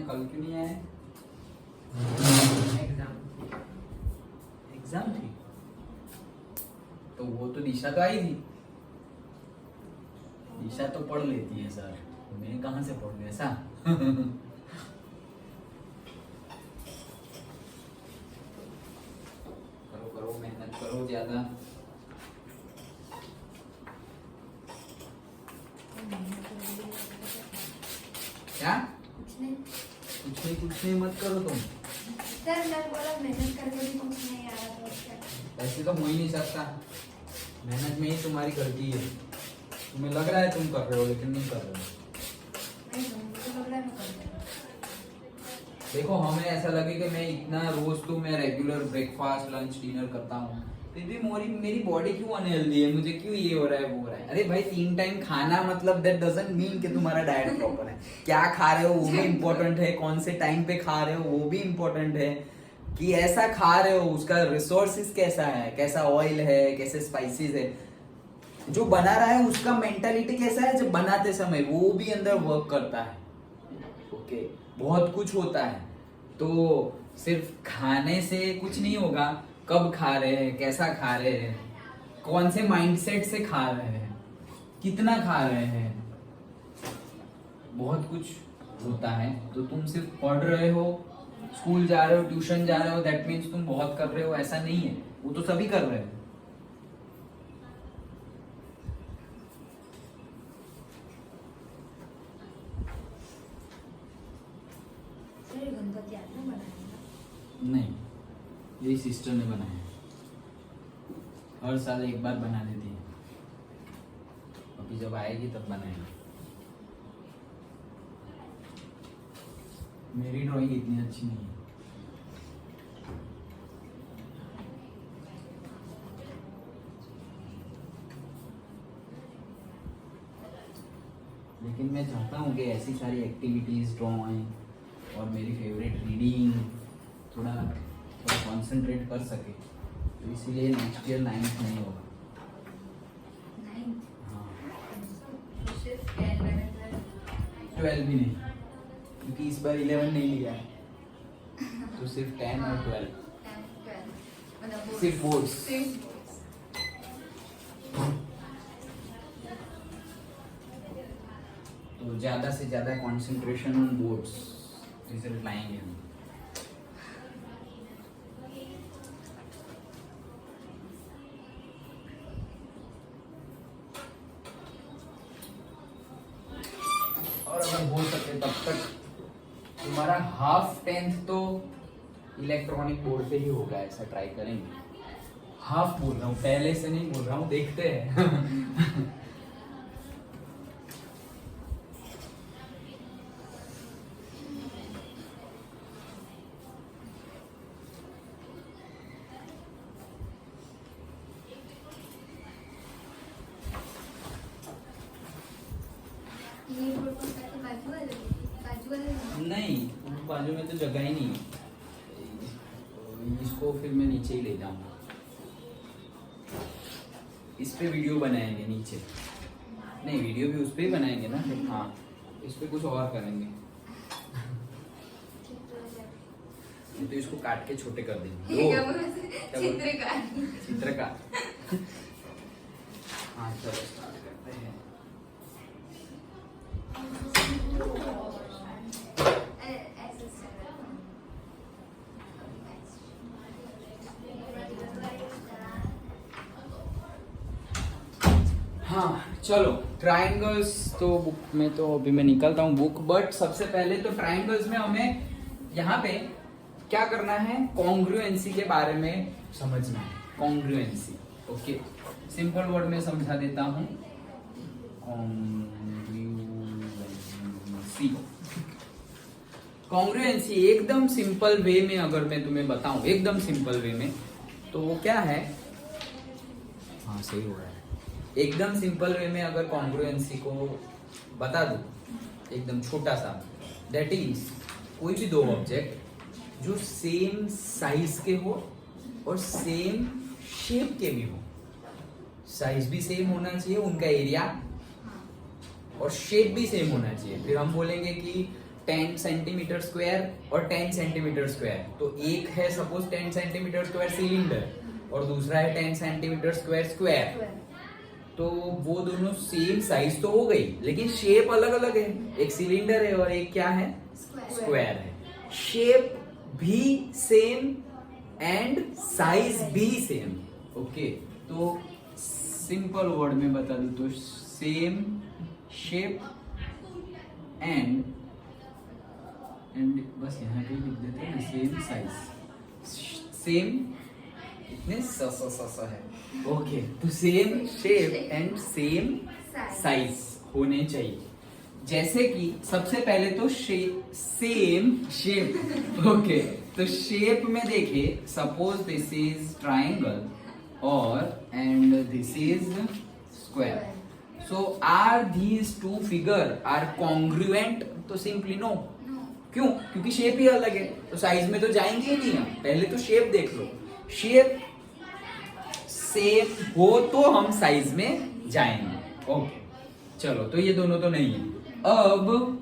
कल क्यों नहीं आए? एग्जाम थी तो वो तो दिशा तो आई थी। दिशा तो पढ़ लेती है सर, मैं कहाँ से पढ़ूं ऐसा? करो करो मेहनत करो ज्यादा। क्या? कुछ नहीं कुछ नहीं मत करो तुम। सर, मैं बोला मेहनत करके भी कुछ नहीं आ रहा तो क्या? ऐसे तो हो ही नहीं सकता, मेहनत में ही तुम्हारी गलती है। तुम्हें लग रहा है तुम कर रहे हो लेकिन नहीं कर रहे हो। नहीं, मुझे लग रहा है मैं कर रही हूँ। देखो हमें ऐसा लगे कि मैं इतना रोज तो मैं रेगुलर ब्रेकफास्ट लंच डिनर करता हूँ, फिर भी मेरी बॉडी क्यों अनहेल्दी है, मुझे क्यों ये हो रहा है वो हो रहा है। अरे भाई 3 टाइम खाना मतलब दैट डजंट मीन कि तुम्हारा डाइट प्रॉपर है। क्या खा रहे हो वो भी इम्पोर्टेंट है, कौन से टाइम पे खा रहे हो वो भी इम्पोर्टेंट है, कि ऐसा खा रहे हो उसका रिसोर्सेज कैसा है, कैसा ऑयल है, कैसे स्पाइसेस है, जो बना रहा है उसका मेंटालिटी कैसा है जब बनाते समय, वो भी अंदर वर्क करता है। ओके, बहुत कुछ होता है। तो सिर्फ खाने से कुछ नहीं होगा, कब खा रहे हैं, कैसा खा रहे हैं, कौन से माइंडसेट से खा रहे हैं, कितना खा रहे हैं, बहुत कुछ होता है। तो तुम सिर्फ पढ़ रहे हो, स्कूल जा रहे हो, ट्यूशन जा रहे हो, दैट मीन्स तुम बहुत कर रहे हो, ऐसा नहीं है। वो तो सभी कर रहे हैं। सर, ये गणपति आपने बनाया ना? नहीं, यही सिस्टर ने बनाया है। हर साल एक बार बना देती है, अभी जब आएगी तब बनाएगी। मेरी ड्राइंग इतनी अच्छी नहीं है। लेकिन मैं चाहता हूँ कि ऐसी सारी एक्टिविटीज ड्राइंग और मेरी फेवरेट रीडिंग थोड़ा कंसंट्रेट कर सके, तो इसीलिए नेक्स्ट ईयर 9th नहीं होगा। 9th? हाँ, तो सिर्फ 10, 11, 12 भी नहीं, क्योंकि इस बार 11 नहीं लिया है, तो सिर्फ 10 और 12, 12 मतलब सिर्फ बोर्ड्स। सिर्फ boards। तो ज़्यादा से ज़्यादा कंसंट्रेशन ऑन बोर्ड्स रिजल्ट लाएंगे हम। और अगर हो सके तब तक तुम्हारा हाफ 10th तो इलेक्ट्रॉनिक बोर्ड पे ही होगा, ऐसा ट्राई करेंगे। हाफ बोल रहा हूँ, पहले से नहीं बोल रहा हूँ, देखते हैं। ये बोर्ड कौन सा है? बाजू वाले नहीं, बाजू में तो जगह ही नहीं है, इसको फिर मैं नीचे ही ले जाऊंगा। इस पे वीडियो बनाएंगे नीचे, नहीं वीडियो भी उस पे ही बनाएंगे ना। हाँ, इस पे कुछ और करेंगे, नहीं तो इसको काट के छोटे कर देंगे। ये ओ, क्या बोल रहे थे? चित्रकारी। चित्रकार। हाँ चलो स्टार्ट करते हैं। ऐसे हाँ चलो, ट्रायंगल्स तो बुक में, तो अभी मैं निकलता हूँ बुक, बट सबसे पहले तो ट्रायंगल्स में हमें यहाँ पे क्या करना है, कॉन्ग्रुएंसी के बारे में समझना है। कॉन्ग्रुएंसी, ओके, सिंपल वर्ड में समझा देता हूँ। कॉन्ग्रुएंसी एकदम सिंपल वे में अगर मैं तुम्हें बताऊं, एकदम सिंपल वे में, तो वो क्या है, हाँ सही हो रहा है, एकदम सिंपल वे में अगर कॉन्ग्रुएंसी को बता दूं, एकदम छोटा सा, दैट इज कोई भी दो ऑब्जेक्ट जो सेम साइज के हो और सेम शेप के भी हो, साइज भी सेम होना चाहिए, उनका एरिया और शेप भी सेम होना चाहिए। फिर हम बोलेंगे कि 10 सेंटीमीटर स्क्वायर और 10 सेंटीमीटर स्क्वायर, तो एक है सपोज 10 सेंटीमीटर स्क्वायर सिलेंडर और दूसरा है 10 सेंटीमीटर स्क्वायर स्क्वायर, तो वो दोनों सेम साइज तो हो गई, लेकिन शेप अलग अलग है, एक सिलेंडर है और एक क्या है, स्क्वायर है। शेप भी सेम एंड साइज भी सेम। ओके, तो सिंपल वर्ड में बता दूं तो सेम शेप एंड बस यहाँ पे लिख देते हैं ना, सेम साइज, सेम इतने स है। ओके, तो same shape and same size होने चाहिए। जैसे कि सबसे पहले तो सेम शेप। ओके, तो शेप में देखिए, सपोज दिस इज ट्राइंगल और and this is square, so are these two figure are congruent? तो सिंपली नो। क्यों? क्योंकि शेप ही अलग है, तो साइज में तो जाएंगे ही नहीं हम। पहले तो शेप देख लो, शेप सेम हो तो हम साइज में जाएंगे। ओके, चलो, तो ये दोनों तो नहीं है। अब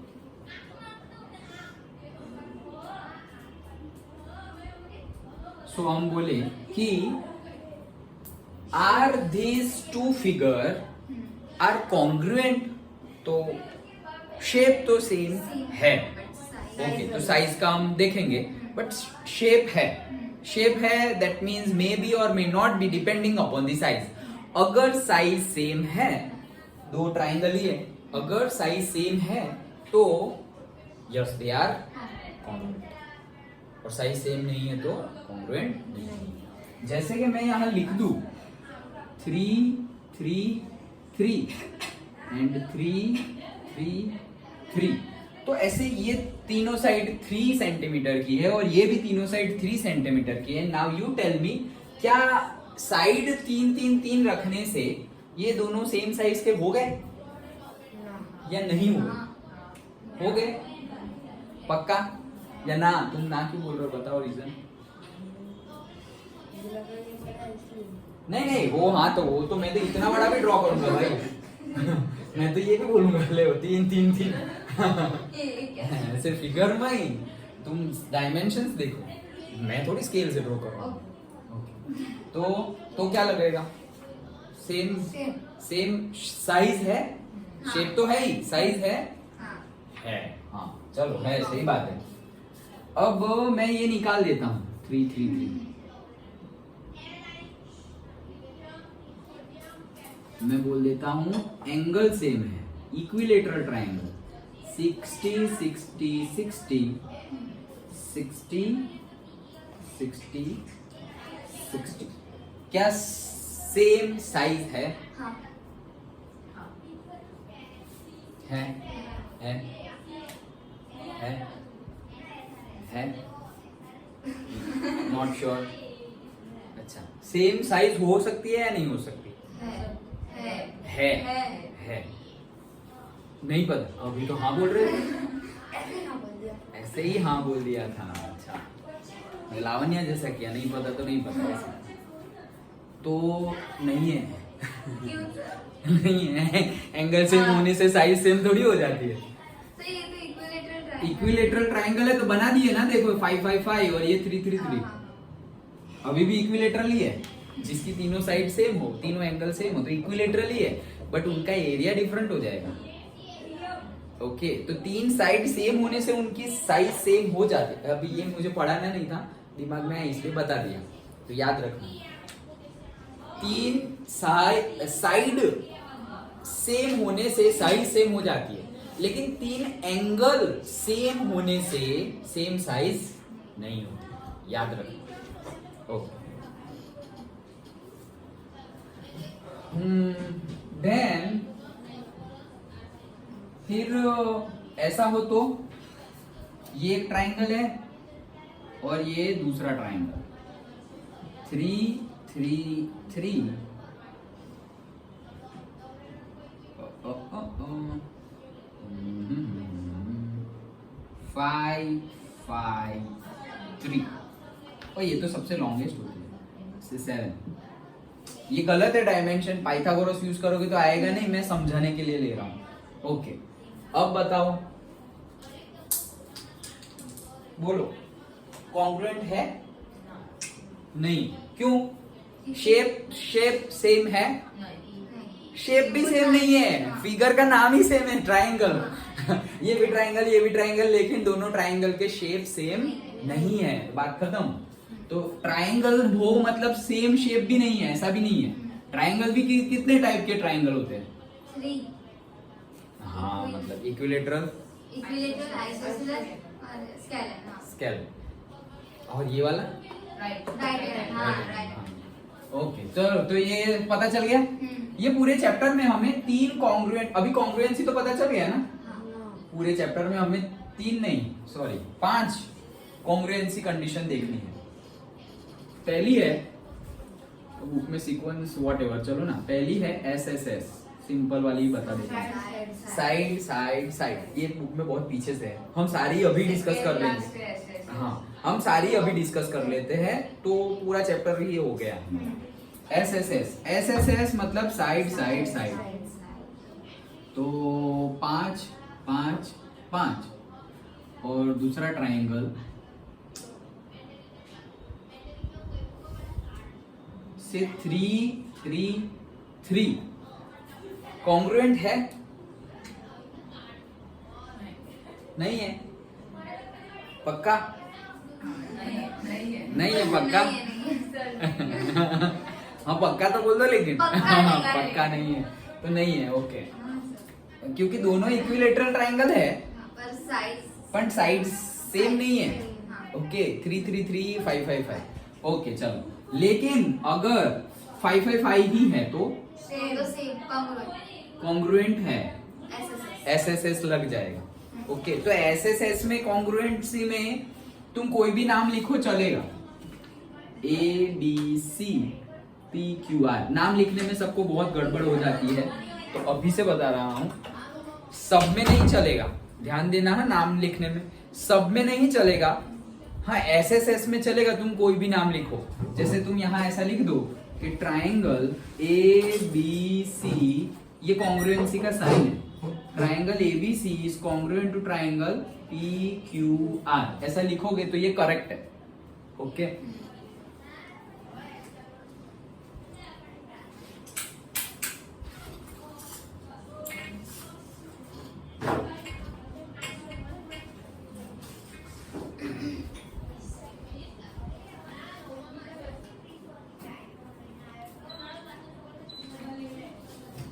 सो हम बोले कि are these two figure are congruent? तो शेप तो सेम है। ओके, तो साइज का हम देखेंगे, बट शेप है। शेप है, दैट मीन्स मे बी और may not be depending upon the size. अगर साइज सेम है, दो ट्राइंगल ही है, अगर साइज सेम है तो यस दे आर कॉन्ग्रुएंट, और साइज सेम नहीं है तो कॉन्ग्रुएंट नहीं है। जैसे कि मैं यहां लिख दूं 3 3 3 एंड 3 3 3, तो ऐसे ये तीनों साइड 3 सेंटीमीटर की है और ये भी तीनों साइड 3 सेंटीमीटर की है। नाउ यू टेल मी, क्या साइड 3 3 3 रखने से ये दोनों सेम साइज के हो गए या नहीं हो गए? हो गए पक्का या ना? तुम ना क्यों बोल रहे हो, बताओ रीजन। नहीं नहीं, वो हाँ, तो वो तो मैं तो इतना बड़ा भी ड्रॉ करूंगा भाई। मैं तो ये भी बोलूंगा, ले 3 3 3 सिर्फ फिगर में ही, तुम डायमेंशंस देखो, मैं थोड़ी स्केल से ड्रॉ कर रहा हूँ। तो क्या लगेगा? सेम सेम साइज है, शेप तो है ही, साइज है है। हाँ चलो, है, सही बात है। अब मैं ये निकाल देता हूँ 3 3 3, मैं बोल देता हूँ एंगल सेम है, इक्विलेटरल ट्राइंगल 60 60 60 60 60 60, क्या सेम साइज है? है है है नॉट श्योर। अच्छा, सेम साइज हो सकती है या नहीं हो सकती? है नहीं पता, अभी तो हाँ बोल रहे थे। ऐसे ही हाँ बोल दिया था। अच्छा, लावण्या जैसा किया, नहीं पता तो नहीं पता ऐसा तो नहीं है। नहीं है, एंगल सेम होने से साइज सेम थोड़ी हो जाती है। तो ये तो इक्विलेटरल ट्राइंगल है तो बना दिए ना, देखो 5 5 5 और ये 3 3 3, अभी भी इक्विलेटरल ही है, जिसकी तीनों साइड सेम हो, तीनों एंगल सेम हो, तो इक्विलेटरल ही है, बट उनका एरिया डिफरेंट हो जाएगा। ओके, तो 3 साइड सेम होने से उनकी साइज सेम हो जाती है। अभी ये मुझे पढ़ाना नहीं था, दिमाग में इसलिए बता दिया, तो याद रखना। 3 साइड सेम होने से साइज सेम हो जाती है, लेकिन 3 एंगल सेम होने से सेम साइज नहीं होती, याद रखना। ओके, देन फिर ऐसा हो तो ये एक ट्राइंगल है और ये दूसरा ट्राइंगल 3 3 3 5 5 3, और ये तो सबसे लॉन्गेस्ट होती है 7। ये गलत है डायमेंशन, पाइथागोरस यूज करोगे तो आएगा नहीं, मैं समझाने के लिए ले रहा हूं। ओके, अब बताओ बोलो, कॉन्ग्रुएंट है? नहीं, क्यों? शेप सेम है? शेप भी सेम नहीं है, फिगर का नाम ही सेम है, ट्राइंगल। ये भी ट्राइंगल, ये भी ट्राइंगल, लेकिन दोनों ट्राइंगल के शेप सेम नहीं है, बात खत्म। तो ट्राइंगल हो मतलब सेम शेप भी नहीं है, ऐसा भी नहीं है। ट्राइंगल भी कितने टाइप के ट्राइंगल होते हैं? 3। हाँ, मतलब इक्विलेटरल, आइसोसेलेस और स्केलेन। स्केल, और ये वाला राइट, राइट। ओके, चलो तो ये पता चल गया। ये पूरे चैप्टर में हमें 3 कॉन्ग्रुएंट, अभी कॉन्ग्रुएंसी तो पता चल गया ना। पूरे चैप्टर में हमें 5 कॉन्ग्रुएंसी कंडीशन देखनी है। पहली है, तो बुक में सीक्वेंस व्हाटएवर, चलो ना, पहली है एसएसएस, सिंपल वाली ही बता देते हैं। साइड साइड साइड, ये बुक में बहुत पीछे से है, हम सारी अभी डिस्कस कर लेंगे। हाँ, हम सारी अभी डिस्कस कर लेते हैं, तो पूरा चैप्टर ही हो गया। एसएसएस मतलब साइड साइड साइड, तो 5 5 5, और दूसरा ट्राइंगल से 3 3 3 कॉन्ग्रुएंट है? नहीं है, पक्का? नहीं है पक्का? हाँ पक्का तो बोल दो, लेकिन पक्का नहीं है तो नहीं है। ओके, क्योंकि दोनों इक्विलेटरल ट्राइंगल है, पर साइड सेम नहीं है। ओके, 3 3 3 5 5 5। ओके चलो, लेकिन अगर 5 5 5 ही है तो कॉन्ग्रुएंट है, एसएसएस लग जाएगा। ओके, तो एसएसएस में कॉन्ग्रुएंसी में तुम कोई भी नाम लिखो चलेगा, ABCPQR। नाम लिखने में सबको बहुत गड़बड़ हो जाती है, तो अभी से बता रहा हूं, सब में नहीं चलेगा, ध्यान देना है, नाम लिखने में सब में नहीं चलेगा। हाँ, एसएसएस में चलेगा, तुम कोई भी नाम लिखो। जैसे तुम यहाँ ऐसा लिख दो कि ट्राइंगल ABC, ये कॉन्ग्रुएंसी का साइन है, triangle ABC is congruent to triangle PQR, ऐसा लिखोगे तो ये करेक्ट है। ओके,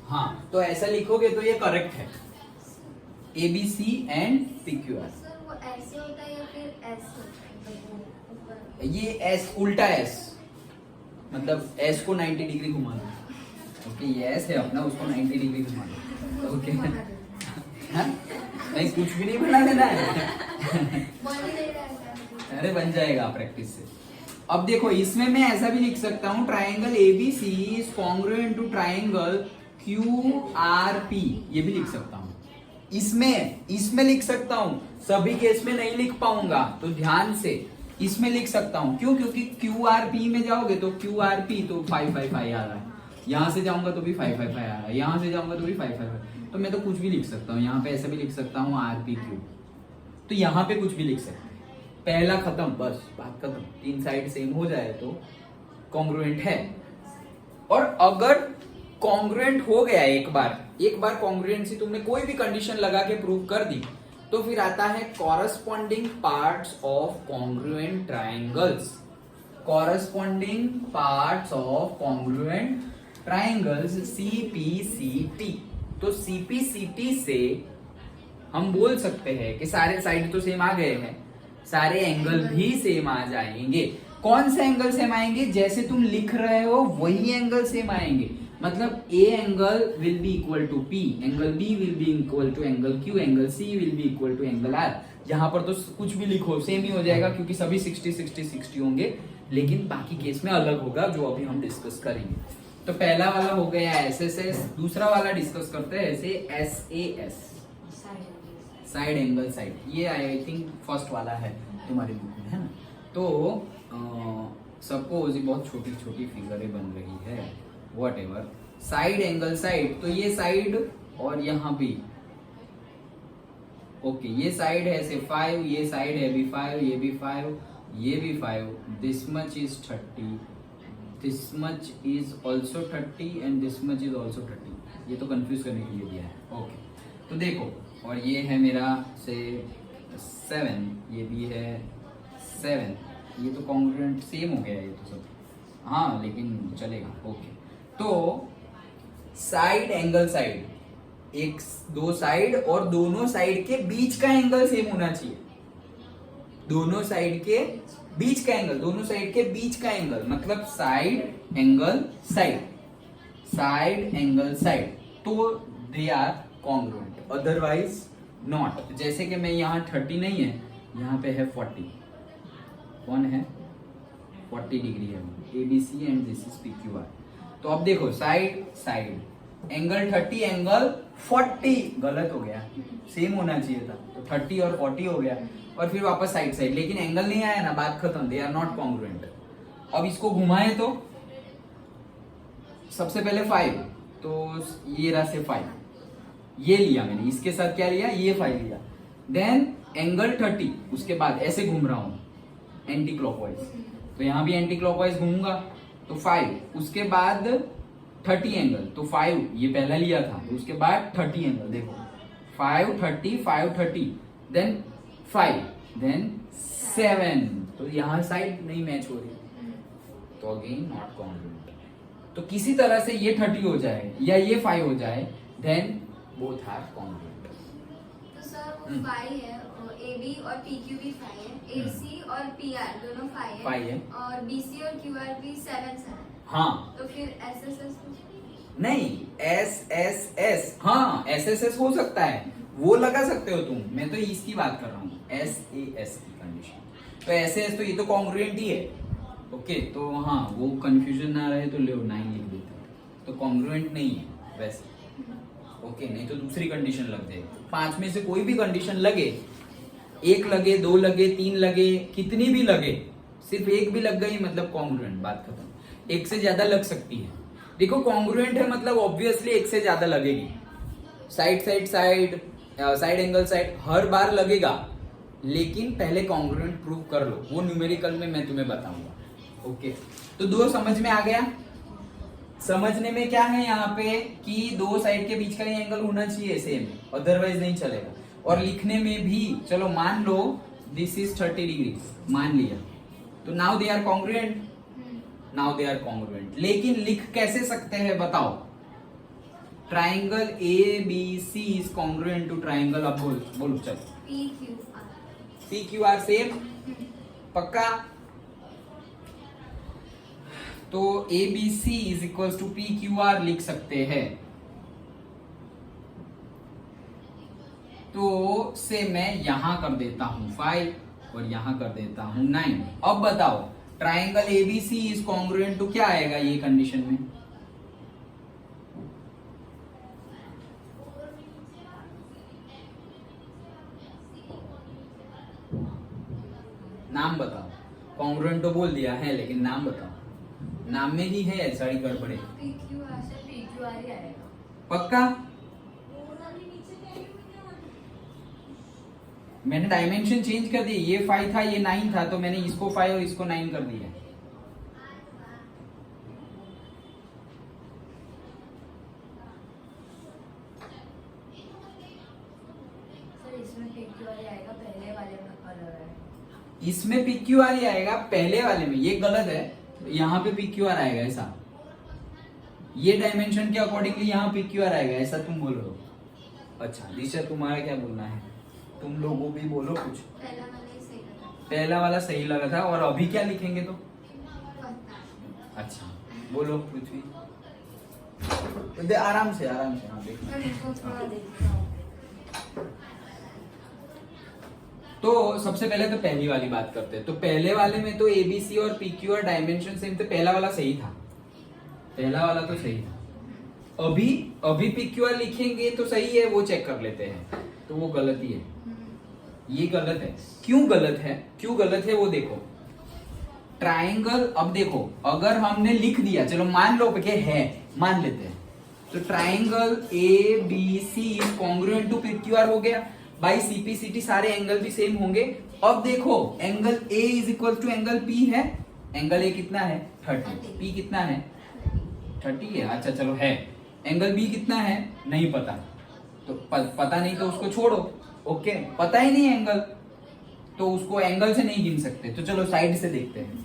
हाँ, तो ऐसा लिखोगे तो ये करेक्ट है, ABC एंड PQR। वो ऐसे होता है या फिर ऐसे होता है? ये एस, उल्टा एस, मतलब एस को 90 डिग्री घुमा दो। ओके, ये एस है अपना, उसको 90 डिग्री घुमा दो। ओके, हाँ? नहीं, कुछ भी नहीं बना देना है। अरे बन जाएगा प्रैक्टिस से। अब देखो, इसमें मैं ऐसा भी लिख सकता हूँ, triangle ABC is congruent to triangle QRP, ये भी लिख सकता हूँ। इसमें लिख सकता हूँ, सभी केस में नहीं लिख पाऊंगा, तो ध्यान से इसमें लिख सकता हूँ। क्यों? क्योंकि QRP में जाओगे तो QRP तो 5 5 5 आ रहा है, यहाँ से जाऊंगा तो भी 5 5 5 आ रहा है, यहाँ से जाऊंगा तो भी 5 5 5, तो मैं तो कुछ भी लिख सकता हूँ। यहाँ पे ऐसा भी लिख सकता हूँ RPQ, तो यहाँ पे कुछ भी लिख सकते हैं। पहला खत्म, बस बात खत्म। 3 साइड सेम हो जाए तो कॉन्ग्रुएंट है। और अगर कॉन्ग्रुएंट हो गया एक बार कॉन्ग्रुएंसी तुमने कोई भी कंडीशन लगा के प्रूव कर दी, तो फिर आता है corresponding parts of congruent triangles. Corresponding parts of congruent triangles CPCT। तो CPCT से हम बोल सकते हैं कि सारे साइड तो सेम आ गए हैं, सारे एंगल भी सेम आ जाएंगे। कौन से एंगल सेम आएंगे? जैसे तुम लिख रहे हो वही एंगल सेम आएंगे। मतलब A angle will be equal to P, angle B will be equal to angle Q, angle C will be equal to angle R। यहाँ पर तो कुछ भी लिखो सेम ही हो जाएगा, क्योंकि सभी 60 60 60 होंगे, लेकिन बाकी केस में अलग होगा, जो अभी हम डिस्कस करेंगे। तो पहला वाला हो गया SSS, दूसरा वाला डिस्कस करते हैं ऐसे SAS, साइड एंगल साइड। ये आई थिंक फर्स्ट वाला है तुम्हारी बुक में, है ना? तो सपोज ये बहुत छोटी छोटी फिगरें बन रही है, व्हाटएवर, साइड एंगल साइड, तो ये साइड और यहाँ भी ओके ये साइड है से 5, ये साइड है भी 5, ये भी 5, ये भी 5, this much is 30, this much is also 30 and this much is also 30। ये तो कंफ्यूज करने के लिए दिया है। ओके तो देखो, और ये है मेरा से 7, ये भी है 7, ये तो कॉन्ग्रुएंट सेम हो गया ये तो सब, हाँ लेकिन चलेगा। ओके तो साइड एंगल साइड, एक दो साइड और दोनों साइड के बीच का एंगल सेम होना चाहिए। दोनों साइड के बीच का एंगल, दोनों साइड के बीच का एंगल मतलब side angle side, side angle side, तो they are congruent, otherwise not. जैसे कि मैं यहाँ 30 नहीं है, यहाँ पे है 40, कौन है 40 डिग्री है, ABC and this is PQR। तो अब देखो साइड साइड, एंगल 30 एंगल 40, गलत हो गया, सेम होना चाहिए था, तो 30 और 40 हो गया, और फिर वापस साइड साइड, लेकिन एंगल नहीं आया ना, बात खत्म, दे आर नॉट कॉन्ग्रुएंट। अब इसको घुमाए तो सबसे पहले 5, तो ये रहा से 5, ये लिया मैंने, इसके साथ क्या लिया, ये 5 लिया, देन एंगल 30, उसके बाद ऐसे घूम रहा हूं एंटी क्लॉकवाइज, तो यहां भी एंटी क्लॉकवाइज घूमूंगा, तो 5, उसके बाद 30 एंगल, तो 5 ये पहला लिया था, तो उसके बाद 30 एंगल, देखो 5 30 5 30, देन 5, देन 7, तो यहां साइड नहीं मैच हो रही, तो अगेन नॉट कॉन्ग्रुएंट। तो किसी तरह से ये 30 हो जाए या ये 5 हो जाए, देन बोथ आर कॉन्ग्रुएंट। तो सर वो 5 है, AB और PQ भी 5 है, AC और PR दोनों 5 है, और BC और QR भी 7 है। हाँ तो फिर SSS नहीं, SSS, हाँ SSS हो सकता है, वो लगा सकते हो तुम, मैं तो इसकी बात कर रहा हूँ, SAS की कंडीशन। तो SS तो ये तो कॉन्ग्रुएंट ही है। ओके तो हाँ, वो कंफ्यूजन ना रहे तो ले 9 लिख देते हैं, तो कॉन्ग्रुएंट नहीं है वैसे। ओके नहीं तो दूसरी कंडीशन लग जाएगी, 5 में से कोई भी कंडीशन लगे, 1 लगे 2 लगे 3 लगे, कितनी भी लगे, सिर्फ 1 भी लग गई मतलब कॉन्ग्रुएंट, बात खत्म। 1 से ज्यादा लग सकती है, देखो कॉन्ग्रुएंट है मतलब ऑब्वियसली 1 से ज्यादा लगेगी, side side side, side angle side, हर बार लगेगा, लेकिन पहले कॉन्ग्रुएंट प्रूव कर लो, वो न्यूमेरिकल में मैं तुम्हें बताऊंगा। ओके तो 2 समझ में आ गया। समझने में क्या है यहाँ पे कि 2 साइड के बीच का ही एंगल होना चाहिए सेम, अदरवाइज नहीं चलेगा। और लिखने में भी चलो मान लो दिस इज 30 डिग्री, मान लिया, तो now they are congruent, now they are congruent. लेकिन लिख कैसे सकते हैं बताओ, triangle ABC is congruent to triangle, अब बोलो चलो, PQR सेम, पक्का। तो ABC is equal to PQR लिख सकते हैं, तो से मैं यहां कर देता हूं 5 और यहां कर देता हूं 9। अब बताओ triangle ABC is congruent to क्या आएगा ये कंडीशन में, नाम बताओ। कॉन्ग्रुएंट तो बोल दिया है, लेकिन नाम बताओ, नाम में ही है सारी गड़बड़े। PQR ही आएगा पक्का। मैंने डायमेंशन चेंज कर दी, ये 5 था ये 9 था, तो मैंने इसको 5 और इसको 9 कर दिया। सर इसमें PQR ही आएगा, पहले वाले में अलग है। इसमें PQR ही आएगा पहले वाले में, ये गलत है, यहाँ पे PQR आएगा ऐसा, ये डायमेंशन के अकॉर्डिंगली यहाँ PQR आएगा ऐसा तुम बोल रहे हो। अच्छा दिशा तुम्हारा क्या बोलना है, तुम लोगों भी बोलो कुछ। पहला वाला ही सही लगा। पहला वाला सही लगा था, और अभी क्या लिखेंगे तो? पता। अच्छा बोलो पृथ्वी, आराम से हाँ देखो। सर इसको थोड़ा देखता हूँ। तो सबसे पहले तो पहली वाली बात करते हैं। तो पहले वाले में तो ABC और PQR डायमेंशन सेम थे, पहला वाला सही था, पहला वाला तो सही था। अभी PQR लिखेंगे तो सही है, वो चेक कर लेते हैं, तो वो गलत ही है, ये गलत है। क्यों गलत है वो देखो। ट्राइंगल, अब देखो अगर हमने लिख दिया, चलो मान लो कि है, मान लेते हैं, तो triangle ABC is congruent to PQR हो गया। बाई सीपीसीटी सारे एंगल भी सेम होंगे। अब देखो angle A is equal to angle P है, एंगल ए कितना है 30, पी कितना है 30 है, अच्छा चलो है। एंगल बी कितना है नहीं पता, तो पता नहीं तो उसको छोड़ो, ओके पता ही नहीं एंगल, तो उसको एंगल से नहीं गिन सकते। तो चलो साइड से देखते हैं।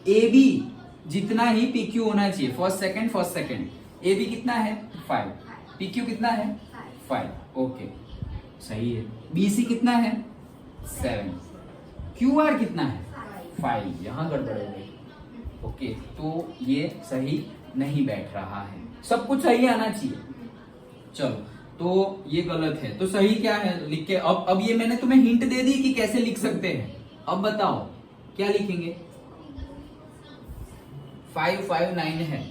ए बी जितना ही पी क्यू होना चाहिए, फर्स्ट सेकंड, ए बी कितना है 5, पी क्यू कितना है 5, ओके सही है। बी सी कितना है 7, क्यू आर कितना है 5, यहां गड़बड़ हो गई, ओके तो ये सही नहीं बैठ रहा है, सब कुछ सही आना चाहिए। चलो तो ये गलत है, तो सही क्या है लिख के। अब ये मैंने तुम्हें हिंट दे दी कि कैसे लिख सकते हैं, अब बताओ क्या लिखेंगे। 5 5 9 है,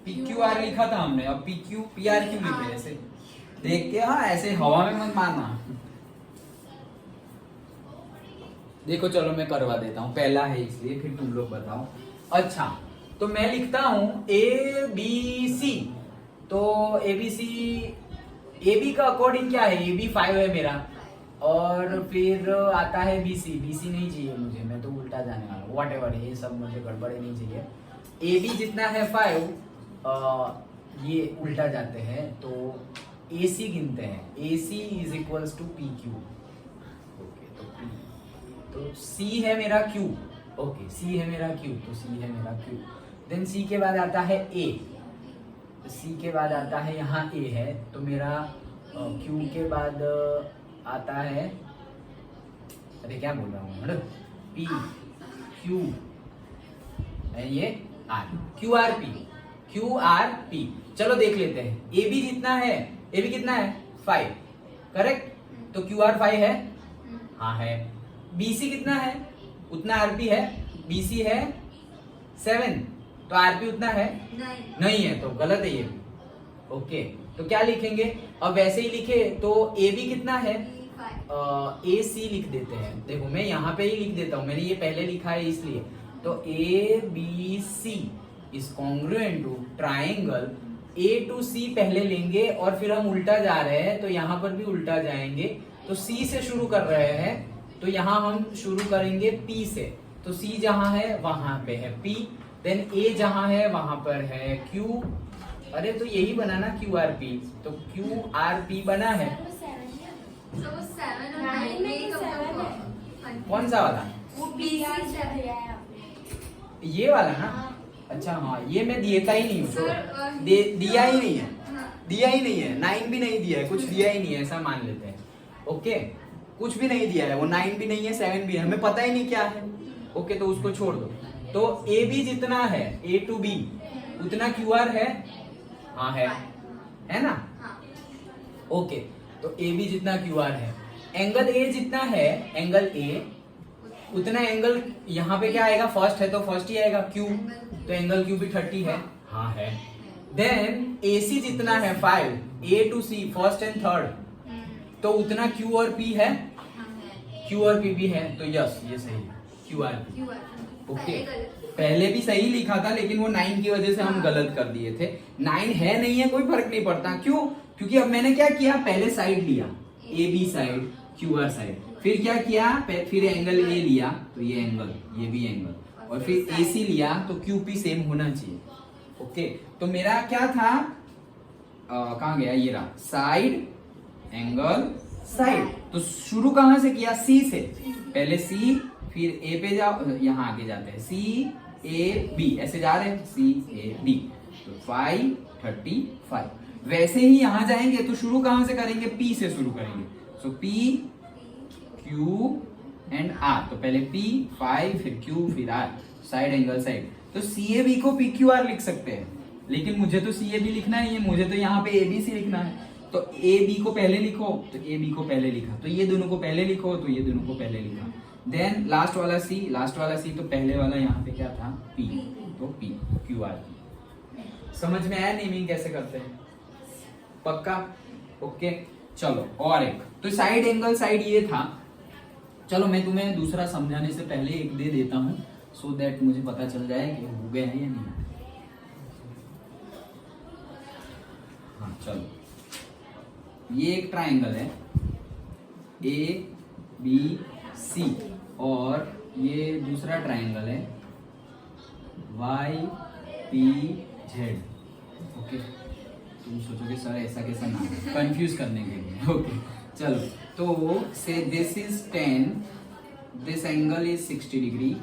पी क्यू आर लिखा था हमने, अब पी क्यू पी आर क्यों लिखे ऐसे देख के, हाँ ऐसे हवा में मत मारना। देखो चलो मैं करवा देता हूँ, पहला है इसलिए, फिर तुम लोग बताओ। अच्छा तो मैं लिखता हूं ए बी सी, तो A B C, A B का अकॉर्डिंग क्या है, ए बी 5 है मेरा, और फिर आता है बी सी, बी सी नहीं चाहिए मुझे, मैं तो उल्टा जाने वाला हूँ, वॉट एवर, ये सब मुझे गड़बड़ नहीं चाहिए। ए बी जितना है 5, ये उल्टा जाते हैं तो ए सी गिनते हैं, A C is equals to P Q, okay तो पी, तो सी है मेरा क्यू, ओके सी है मेरा क्यू, तो सी है मेरा क्यू। देन सी के बाद आता है ए, सी के बाद आता है यहाँ ए है, तो मेरा क्यू के बाद आता है, अरे क्या बोल रहा हूँ, पी क्यू, ये R, Q R P, Q R P. चलो देख लेते हैं, ए बी जितना है, ए बी कितना है 5, करेक्ट, तो क्यू आर 5 है, हाँ है। बी सी कितना है, उतना आर पी है, बी सी है 7, तो आरपी उतना है नहीं है, तो गलत है ये भी, ओके तो क्या लिखेंगे। अब वैसे ही लिखे तो ए बी कितना है, ए सी लिख देते हैं, देखो मैं यहाँ पे ही लिख देता हूँ, मैंने ये पहले लिखा है इसलिए, तो A B C is congruent to triangle A to C पहले लेंगे, और फिर हम उल्टा जा रहे हैं तो यहाँ पर भी उल्टा जाएंगे, तो सी से शुरू कर रहे हैं, तो यहाँ हम शुरू करेंगे पी से, तो सी जहां है वहां पे है पी, देन ए जहां है वहां पर है क्यू, अरे तो यही बना ना क्यू आर पी, तो क्यू आर पी बना है। कौन सा वाला, ये वाला ना, अच्छा हाँ ये मैं देता ही नहीं हूँ, दिया ही नहीं है, दिया ही नहीं है, 9 भी नहीं दिया है, कुछ दिया ही नहीं है, ऐसा मान लेते हैं, ओके कुछ भी नहीं दिया है, वो 9 भी नहीं है 7 भी है, हमें पता ही नहीं क्या है, ओके तो उसको छोड़ दो। तो ए बी जितना है, ए टू बी उतना क्यू आर है, हाँ है ना, ओके तो ए बी जितना क्यू आर है, एंगल ए जितना है, एंगल ए उतना एंगल यहाँ पे क्या आएगा, फर्स्ट है तो फर्स्ट ही आएगा क्यू, तो एंगल क्यू भी 30 है, हाँ है। देन ए सी जितना है 5, A to C first and third, तो उतना क्यू और पी है, क्यू और पी भी है, तो यस ये सही है क्यू आर पी, ओके पहले भी सही लिखा था, लेकिन वो 9 की वजह से हम गलत कर दिए थे। 9 है नहीं है कोई फर्क नहीं पड़ता, क्यों, क्योंकि अब मैंने क्या किया, पहले साइड लिया A B side, Q R side, फिर क्या किया, फिर एंगल ए लिया, तो ये एंगल, ये भी एंगल, और फिर ए सी लिया, तो क्यू पी सेम होना चाहिए, ओके तो मेरा क्या था, कहाँ गया, ये रहा साइड एंगल साइड, तो शुरू कहां से किया, सी से, पहले सी फिर ए पे जाओ, यहाँ आगे जाते हैं सी ए बी, ऐसे जा रहे हैं सी ए बी, तो 5 35, वैसे ही यहाँ जाएंगे तो शुरू कहां से करेंगे, पी से शुरू करेंगे, सो पी क्यू एंड आर, तो पहले पी 5 फिर क्यू फिर आर, साइड एंगल साइड, तो सी ए बी को पी क्यू आर लिख सकते हैं, लेकिन मुझे तो सी ए बी लिखना नहीं है, मुझे तो यहाँ पे ए बी सी लिखना है, तो ए बी को पहले लिखो, तो ए बी को पहले लिखा, तो ये दोनों को पहले लिखो, तो ये दोनों को पहले लिखा, देन लास्ट वाला सी, तो पहले वाला यहाँ पे क्या था पी, तो पी क्यू आर पी। समझ में आया नेमिंग कैसे करते हैं, पक्का, ओके चलो और एक, तो साइड एंगल साइड ये था, चलो मैं तुम्हें दूसरा समझाने से पहले एक दे देता हूँ, सो दैट मुझे पता चल जाए कि हो गया है या नहीं। हाँ चलो, ये एक ट्राइंगल है ABC और ये दूसरा ट्राइंगल है YPZ। ओके, तुम सोचोगे सर ऐसा कैसा नाम है, कंफ्यूज करने के लिए। ओके चलो, तो से this is 10, this angle is 60 degree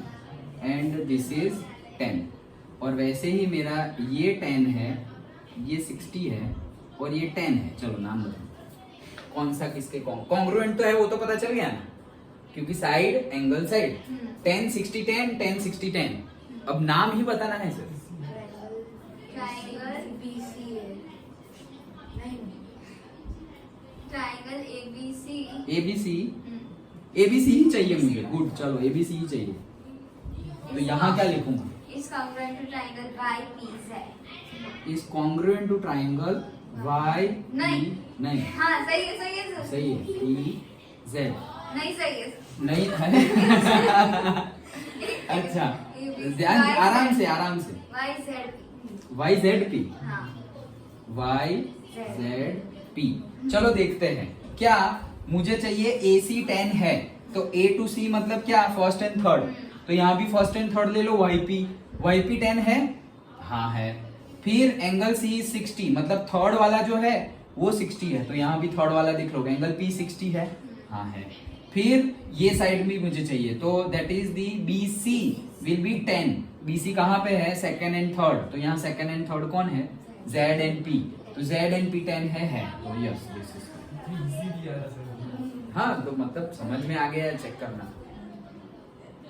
and this is 10, और वैसे ही मेरा ये 10 है, ये 60 है और ये 10 है। चलो नाम बताओ कौन सा किसके कॉन्ग्रुएंट तो है, वो तो पता चल गया ना, क्योंकि साइड एंगल साइड 10 60 10 10 60 10। अब नाम ही बताना है सर। ट्राइंगल बीसी है, नहीं ट्राइंगल एबीसी ABC ही चाहिए मुझे। गुड, चलो ABC ही चाहिए। तो यहाँ क्या लिखूंगा? Is congruent to triangle YPZ। Is congruent to triangle नहीं। नहीं, हाँ सही है सर। सही है PZ नहीं सही है। नहीं है। अच्छा, ध्यान, आराम से YZP हाँ YZP। चलो देखते हैं, क्या मुझे चाहिए AC10 है तो A to C मतलब क्या, फर्स्ट एंड थर्ड, तो यहाँ भी फर्स्ट एंड थर्ड ले लो। YP 10 है, हाँ है। फिर एंगल C 60 मतलब थर्ड वाला जो है वो 60 है, तो यहाँ भी थर्ड वाला दिख लो, एंगल P 60 है, हाँ है। फिर ये साइड भी मुझे चाहिए, तो that is the BC will be 10। BC कहाँ पे है, सेकेंड एंड थर्ड, तो यहाँ सेकेंड एंड थर्ड कौन है, Z एंड P, तो Z एंड P 10 है, तो यस दिस इज। हाँ तो मतलब समझ में आ गया, चेक करना,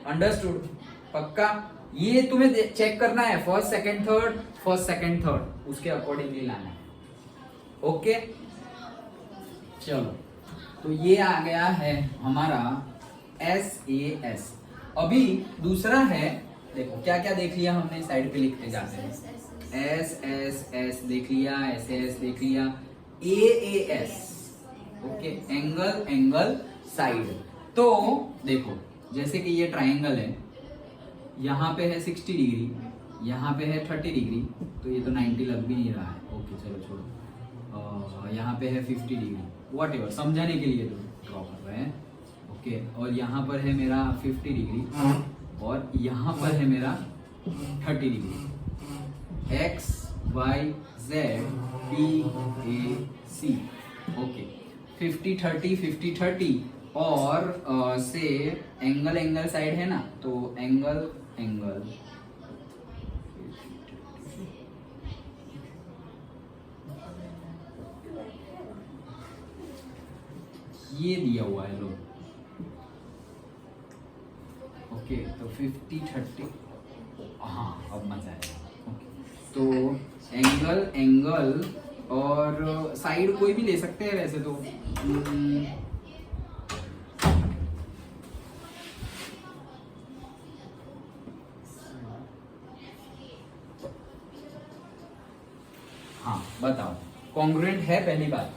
अंडरस्टूड पक्का। ये तुम्हें चेक करना है, फर्स्ट सेकंड थर्ड, उसके अकॉर्डिंगली लाना है। ओके चलो, तो ये आ गया है हमारा SAS। अभी दूसरा है, देखो क्या क्या देख लिया हमने, साइड पे लिखते जाते हैं। S देख लिया, SS देख लिया, AAS ओके, एंगल साइड। तो देखो जैसे कि ये ट्राइंगल है, यहाँ पे है 60 डिग्री, यहाँ पे है 30 डिग्री, तो ये तो 90 लग भी नहीं रहा है। ओके चलो छोड़ो, यहाँ पे है 50 डिग्री, वॉट एवर, समझाने के लिए तो ड्रॉ कर रहे हैं। ओके, और यहाँ पर है मेरा 50 डिग्री और यहाँ पर है मेरा 30 degree. X Y Z P A C okay, 50 30 और से एंगल साइड है ना, तो एंगल ये दिया हुआ है लो। ओके तो 50 30, हाँ अब मजा आएगा। ओके तो एंगल और साइड कोई भी ले सकते हैं वैसे तो। हाँ बताओ, कॉन्ग्रुएंट है पहली बात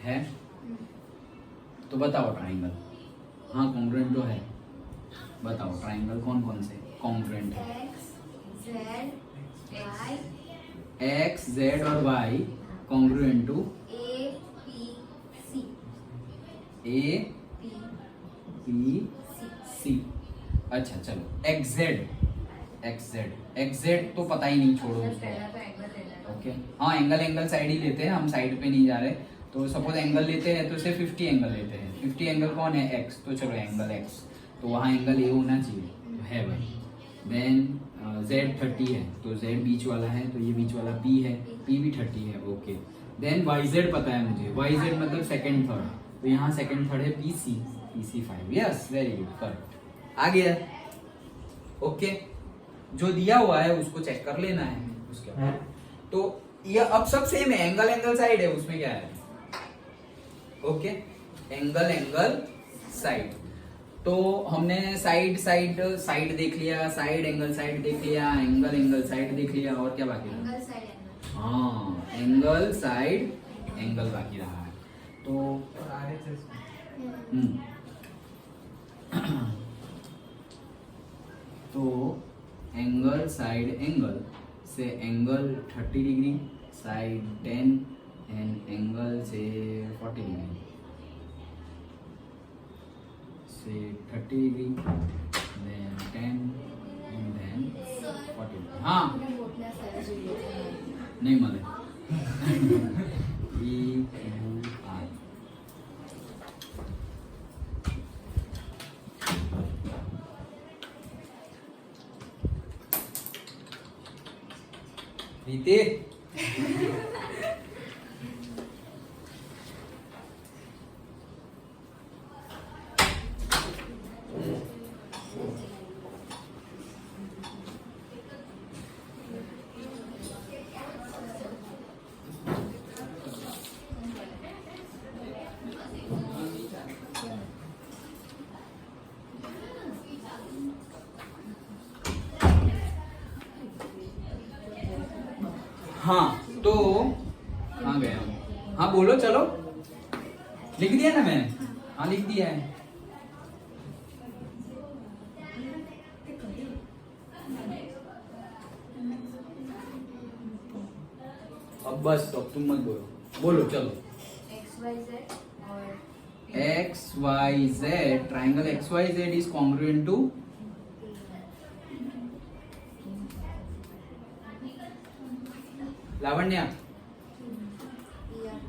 है, तो बताओ ट्राइंगल। हाँ कॉन्ग्रुएंट तो है, बताओ ट्राइंगल कौन कौन से कॉन्ग्रुएंट है। X Z और Y congruent to A P C। अच्छा चलो XZ तो पता ही नहीं, छोड़ो उसको। ओके हाँ, एंगल साइड ही लेते हैं हम, साइड पे नहीं जा रहे। तो सपोज एंगल लेते हैं तो इसे 50 एंगल लेते हैं। 50 एंगल कौन है, X, तो चलो एंगल X, तो वहाँ एंगल A होना चाहिए, तो है भाई। देन Z 30 है, तो Z बीच वाला है, तो ये बीच वाला P है, P भी 30 है। ओके देन YZ पता है मुझे, YZ मतलब सेकंड थर्ड, तो यहाँ सेकंड थर्ड है PC 5। Yes very good, correct, आ गया। ओके जो दिया हुआ है उसको चेक कर लेना है उसके बाद। तो ये अब सब सेम है, एंगल साइड है, उसमें क्या है। ओके एंगल साइड, तो हमने साइड देख लिया, साइड एंगल साइड देख लिया, एंगल साइड देख लिया, और क्या बाकी रहा। हाँ एंगल साइड एंगल बाकी रहा है। तो हम्म। तो एंगल साइड एंगल से angle 30 degree, side 10 and angle से 40 डिग्री से 30 degree then 10 and then 40 degree. हाँ नहीं मला E Q I. प्रीति हाँ तो कहाँ गया हूँ. हाँ बोलो चलो. लिख दिया ना मैंने. हाँ लिख दिया है. अब बस अब तुम मत बोलो. बोलो चलो. XYZ और XYZ triangle XYZ is congruent to Lavanya